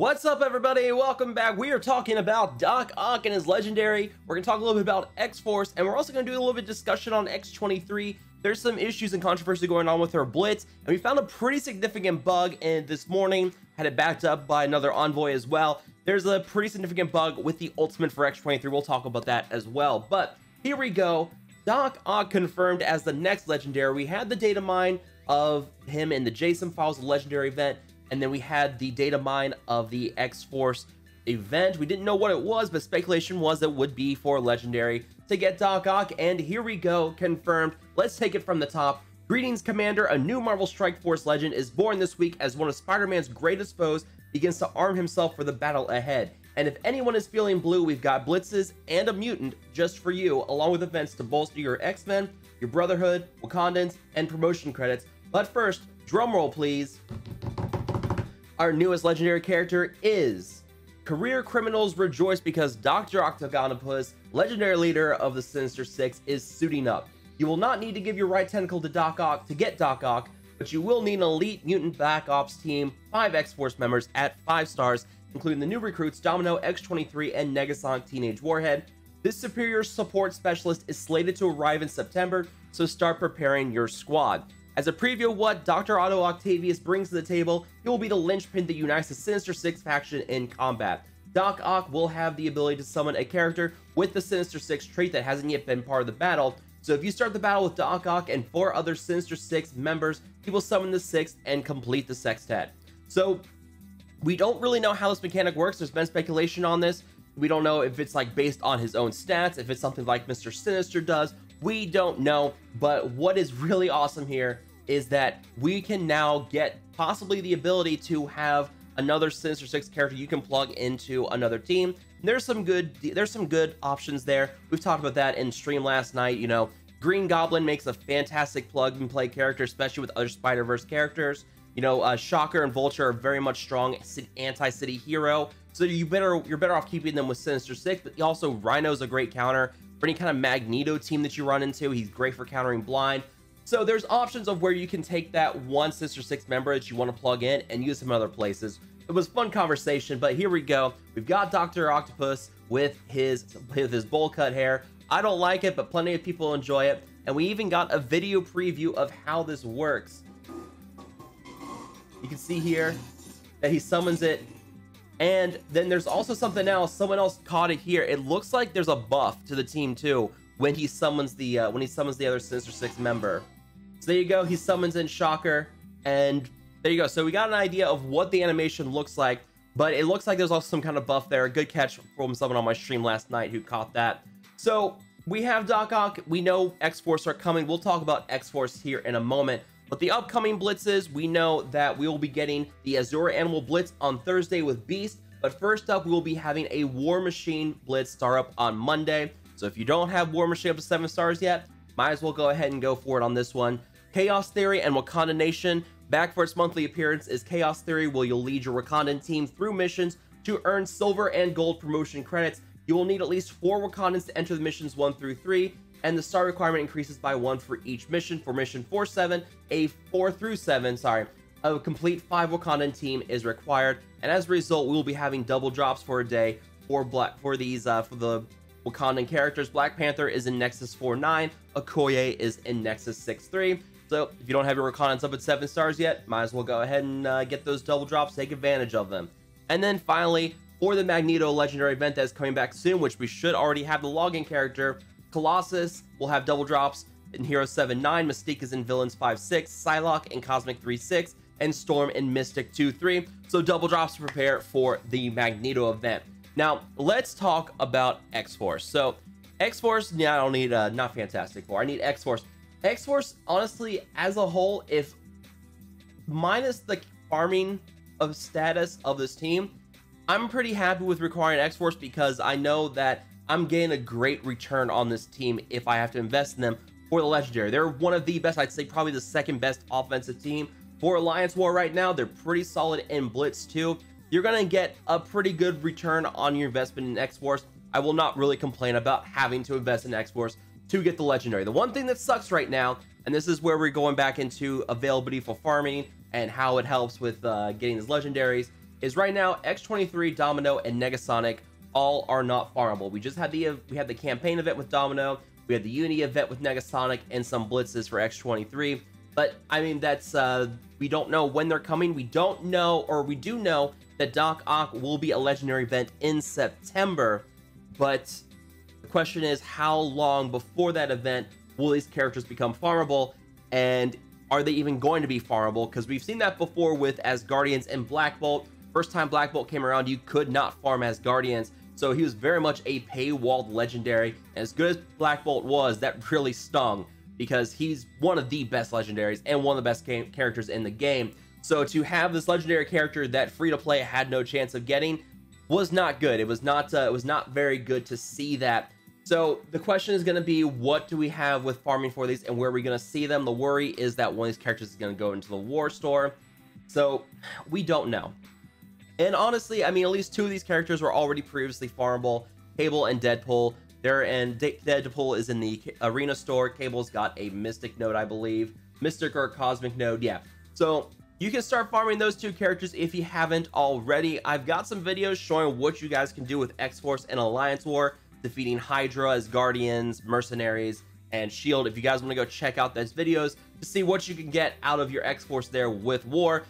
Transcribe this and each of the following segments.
What's up, everybody? Welcome back. We are talking about Doc Ock and his legendary. We're gonna talk a little bit about X-Force, and we're also gonna do a little bit of discussion on X-23. There's some issues and controversy going on with her Blitz, and we found a pretty significant bug in this morning. Had it backed up by another envoy as well. There's a pretty significant bug with the ultimate for X-23. We'll talk about that as well. But here we go. Doc Ock confirmed as the next legendary. We had the data mine of him in the JSON files, the legendary event. And then we had the data mine of the X-Force event. We didn't know what it was, but speculation was it would be for legendary to get Doc Ock. And here we go, confirmed. Let's take it from the top. Greetings, Commander. A new Marvel Strike Force legend is born this week as one of Spider-Man's greatest foes begins to arm himself for the battle ahead. And if anyone is feeling blue, we've got Blitzes and a mutant just for you, along with events to bolster your X-Men, your Brotherhood, Wakandans, and promotion credits. But first, drumroll please. Our newest legendary character is Career Criminals Rejoice because Dr. Octopus, legendary leader of the Sinister Six, is suiting up. You will not need to give your right tentacle to Doc Ock to get Doc Ock, but you will need an elite mutant back ops team, 5 X-Force members at 5 stars, including the new recruits Domino, X-23, and Negasonic Teenage Warhead. This superior support specialist is slated to arrive in September, so start preparing your squad. As a preview of what Dr. Otto Octavius brings to the table, he will be the linchpin that unites the Sinister Six faction in combat. Doc Ock will have the ability to summon a character with the Sinister Six trait that hasn't yet been part of the battle. So if you start the battle with Doc Ock and 4 other Sinister Six members, he will summon the 6th and complete the sextet. So we don't really know how this mechanic works. There's been speculation on this. We don't know if it's like based on his own stats, if it's something like Mr. Sinister does. We don't know, but what is really awesome here is that we can now get possibly the ability to have another Sinister Six character you can plug into another team. There's some good options there. We've talked about that in stream last night. You know, Green Goblin makes a fantastic plug and play character, especially with other Spider-Verse characters. You know, Shocker and Vulture are very much strong anti-city hero, so you're better off keeping them with Sinister Six. But also Rhino's a great counter for any kind of Magneto team that you run into. He's great for countering blind. So there's options of where you can take that one Sinister Six member that you want to plug in and use some other places. It was a fun conversation, but here we go. We've got Dr. Octopus with his bowl cut hair. I don't like it, but plenty of people enjoy it. And we even got a video preview of how this works. You can see here that he summons it. And then there's also something else. Someone else caught it here. It looks like there's a buff to the team too when he summons the other Sinister Six member. So there you go. He summons in Shocker, and there you go. So we got an idea of what the animation looks like, but it looks like there's also some kind of buff there. A good catch from someone on my stream last night who caught that. So we have Doc Ock. We know X-Force are coming. We'll talk about X-Force here in a moment. But the upcoming blitzes, we know that we will be getting the Azura Animal Blitz on Thursday with Beast. But first up, we will be having a War Machine Blitz start up on Monday. So if you don't have War Machine up to 7 stars yet, might as well go ahead and go for it on this one. Chaos Theory and Wakanda Nation. Back for its monthly appearance is Chaos Theory, where you'll lead your Wakandan team through missions to earn silver and gold promotion credits. You will need at least 4 Wakandans to enter the missions 1 through 3. And the star requirement increases by 1 for each mission. For mission 4 through 7, a complete 5 Wakandan team is required. And as a result, we will be having double drops for a day for the Wakandan characters. Black Panther is in Nexus 4.9. Okoye is in Nexus 6.3. So if you don't have your Wakandans up at 7 stars yet, might as well go ahead and get those double drops, take advantage of them. And then finally, for the Magneto Legendary event that's coming back soon, which we should already have the login character, Colossus will have double drops in Hero 7.9, Mystique is in Villains 5.6, Psylocke in Cosmic 3.6, and Storm in Mystic 2.3. So double drops to prepare for the Magneto event. Now, let's talk about X-Force. So X-Force, yeah, I don't need not Fantastic Four. I need X-Force. X-Force, honestly, as a whole, if minus the farming of status of this team, I'm pretty happy with requiring X-Force because I know that I'm getting a great return on this team if I have to invest in them for the legendary. They're one of the best, I'd say probably the second best offensive team for Alliance War right now. They're pretty solid in Blitz too. You're gonna get a pretty good return on your investment in X-Force. I will not really complain about having to invest in X-Force to get the legendary. The one thing that sucks right now, and this is where we're going back into availability for farming and how it helps with getting these legendaries, is right now X-23, Domino, and Negasonic all are not farmable. We just had the campaign event with Domino, we had the Uni event with Negasonic, and some blitzes for X-23. But I mean, that's we don't know when they're coming. We don't know, or we do know that Doc Ock will be a legendary event in September. But the question is, how long before that event will these characters become farmable? And are they even going to be farmable? Because we've seen that before with Asgardians and Black Bolt. First time Black Bolt came around, you could not farm Asgardians. So he was very much a paywalled legendary. And as good as Black Bolt was, that really stung, because he's one of the best legendaries and one of the best characters in the game. So to have this legendary character that free-to-play had no chance of getting was not good. It was not very good to see that. So the question is going to be, what do we have with farming for these, and where are we going to see them? The worry is that one of these characters is going to go into the war store. So we don't know. And honestly, I mean, at least two of these characters were already previously farmable, Cable and Deadpool. Deadpool is in the arena store. Cable's got a Mystic node, I believe. Mystic or Cosmic node, yeah. So you can start farming those two characters if you haven't already. I've got some videos showing what you guys can do with X-Force and Alliance War, defeating Hydra, Asgardians, Mercenaries, and S.H.I.E.L.D. If you guys want to go check out those videos to see what you can get out of your X-Force there with War.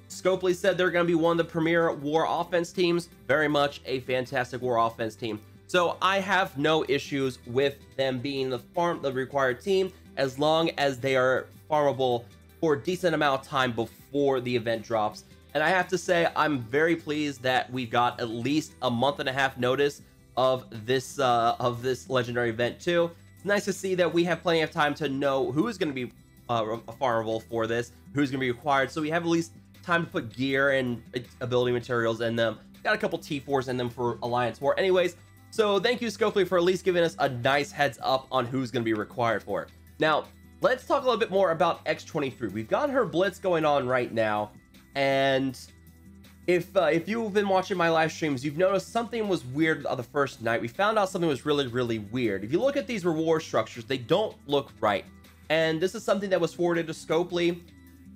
Scopely said they're going to be one of the premier War offense teams. Very much a fantastic War offense team. So I have no issues with them being the required team, as long as they are farmable for a decent amount of time before the event drops. And I have to say, I'm very pleased that we've got at least a month and a half notice of this legendary event too. It's nice to see that we have plenty of time to know who is going to be farmable for this, who's going to be required. So we have at least time to put gear and ability materials in them. Got a couple T4s in them for Alliance War. Anyways, so thank you, Scopely, for at least giving us a nice heads up on who's going to be required for it. Now, let's talk a little bit more about X-23. We've got her Blitz going on right now, and if you've been watching my live streams, you've noticed something was weird on the first night. We found out something was really, really weird. If you look at these reward structures, they don't look right. And this is something that was forwarded to Scopely.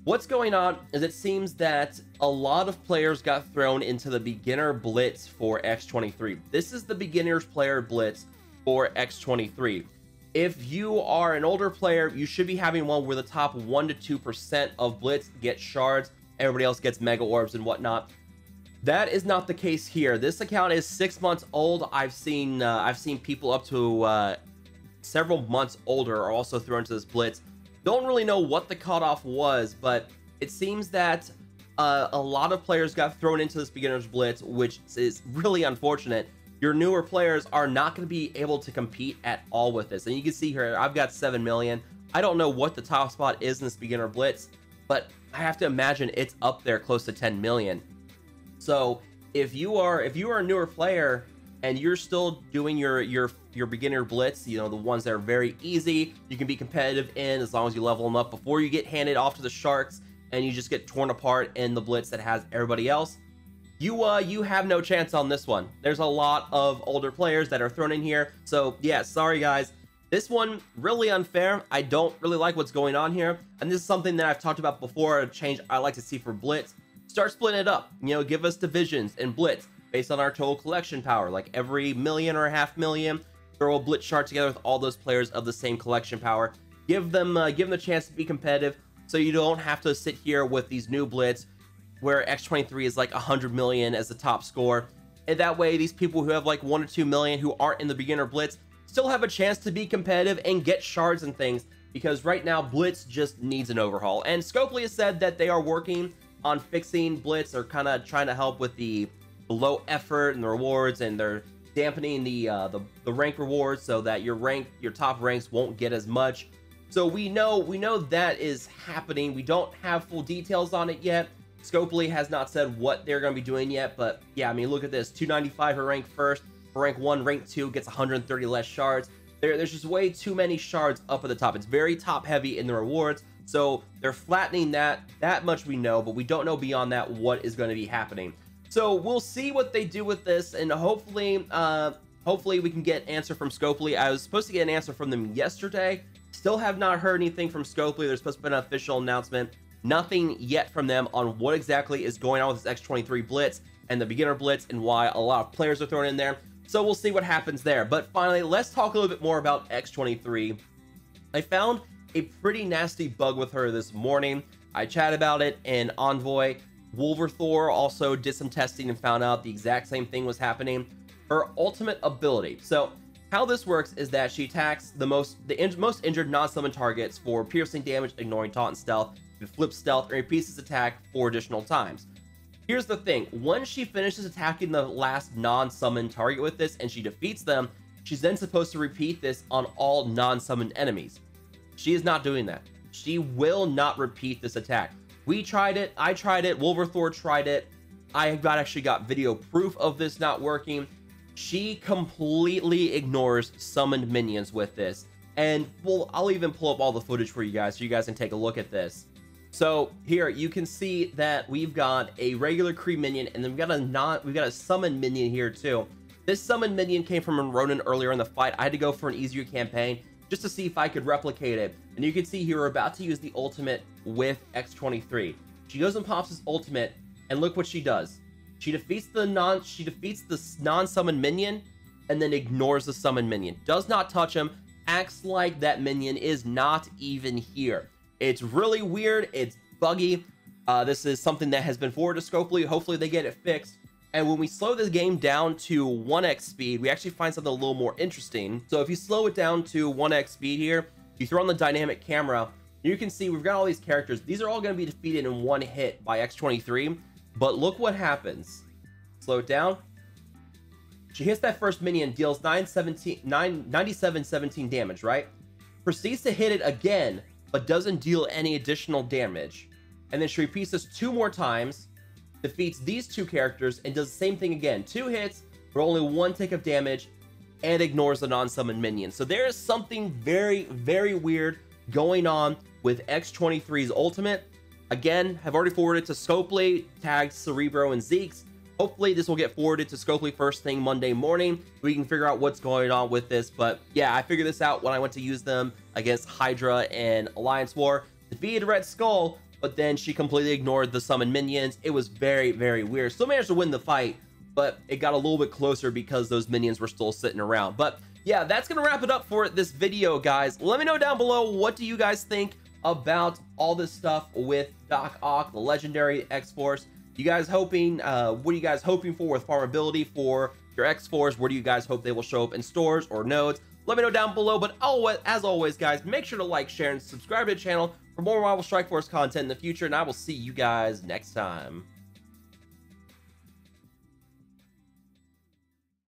What's going on is it seems that a lot of players got thrown into the beginner blitz for X-23. This is the beginner's player blitz for X-23. If you are an older player, you should be having one where the top 1 to 2% of blitz get shards, everybody else gets mega orbs and whatnot. That is not the case here. This account is 6 months old. I've seen people up to several months older are also thrown into this blitz. Don't really know what the cutoff was, but it seems that a lot of players got thrown into this beginner's blitz, which is really unfortunate. Your newer players are not going to be able to compete at all with this. And you can see here, I've got 7 million. I don't know what the top spot is in this beginner blitz, but I have to imagine it's up there close to 10 million. So if you are a newer player and you're still doing your beginner blitz, you know, the ones that are very easy, you can be competitive in as long as you level them up before you get handed off to the sharks and you just get torn apart in the blitz that has everybody else, you have no chance on this one. There's a lot of older players that are thrown in here. So yeah, sorry guys. This one, really unfair. I don't really like what's going on here. And this is something that I've talked about before, a change I like to see for Blitz. Start splitting it up. You know, give us divisions in Blitz based on our total collection power. Like every million or a half million, throw a Blitz chart together with all those players of the same collection power. Give them a chance to be competitive, so you don't have to sit here with these new Blitz where X-23 is like 100 million as the top score. And that way, these people who have like 1 or 2 million who aren't in the beginner Blitz still have a chance to be competitive and get shards and things, because right now Blitz just needs an overhaul. And Scopely has said that they are working on fixing Blitz, or kind of trying to help with the low effort and the rewards, and they're dampening the rank rewards so that your top ranks won't get as much. So we know that is happening. We don't have full details on it yet. Scopely has not said what they're going to be doing yet, but yeah, I mean, look at this. 295 for rank first. For rank 1, rank 2 gets 130 less shards. There's just way too many shards up at the top. It's very top heavy in the rewards, so they're flattening that much we know, but we don't know beyond that what is going to be happening. So we'll see what they do with this, and hopefully we can get an answer from Scopely. I was supposed to get an answer from them yesterday. Still have not heard anything from Scopely. There's supposed to be an official announcement Nothing yet from them on what exactly is going on with this X-23 Blitz and the beginner Blitz and why a lot of players are thrown in there. So we'll see what happens there. But finally, let's talk a little bit more about X-23. I found a pretty nasty bug with her this morning. I chatted about it in Envoy. Wolverthor also did some testing and found out the exact same thing was happening. Her ultimate ability. So how this works is that she attacks the most injured non-summon targets for piercing damage, ignoring taunt and stealth. It flips stealth and repeats this attack 4 additional times. Here's the thing, once she finishes attacking the last non-summon target with this and she defeats them, she's then supposed to repeat this on all non-summoned enemies. She is not doing that. She will not repeat this attack. We tried it, I tried it, Wolverthor tried it. I actually got video proof of this not working. She completely ignores summoned minions with this. And well, I'll even pull up all the footage for you guys so you guys can take a look at this. So here you can see that we've got a regular Kree minion, and then we've got a summon minion here too. This summon minion came from Ronin earlier in the fight. I had to go for an easier campaign just to see if I could replicate it. And you can see here we're about to use the ultimate with X-23. She goes and pops his ultimate, and look what she does. She defeats the non-summon minion, and then ignores the summon minion. Does not touch him. Acts like that minion is not even here. It's really weird. It's buggy. This is something that has been forwarded to Scopely. Hopefully they get it fixed. And when we slow this game down to 1x speed, we actually find something a little more interesting. So if you slow it down to 1x speed here, you throw on the dynamic camera, you can see we've got all these characters. These are all going to be defeated in one hit by X-23. But look what happens. Slow it down. She hits that first minion, deals 97-17 damage, right? Proceeds to hit it again, but doesn't deal any additional damage. And then she repeats this 2 more times, defeats these 2 characters, and does the same thing again. 2 hits for only 1 tick of damage, and ignores the non-summon minion. So there is something very, very weird going on with X-23's ultimate. Again, have already forwarded to Scopely, tagged Cerebro and Zeeks. Hopefully this will get forwarded to Scopely first thing Monday morning. We can figure out what's going on with this. But yeah, I figured this out when I went to use them against Hydra and Alliance War. Defeated Red Skull, but then she completely ignored the summon minions. It was very, very weird. Still managed to win the fight, but it got a little bit closer because those minions were still sitting around. But yeah, that's going to wrap it up for this video, guys. Let me know down below, what do you guys think about all this stuff with Doc Ock, the Legendary X-Force? You guys hoping, what are you guys hoping for with farmability for your X-Force? Where do you guys hope they will show up in stores or nodes? Let me know down below. But as always, guys, make sure to like, share, and subscribe to the channel for more Marvel Strike Force content in the future. And I will see you guys next time.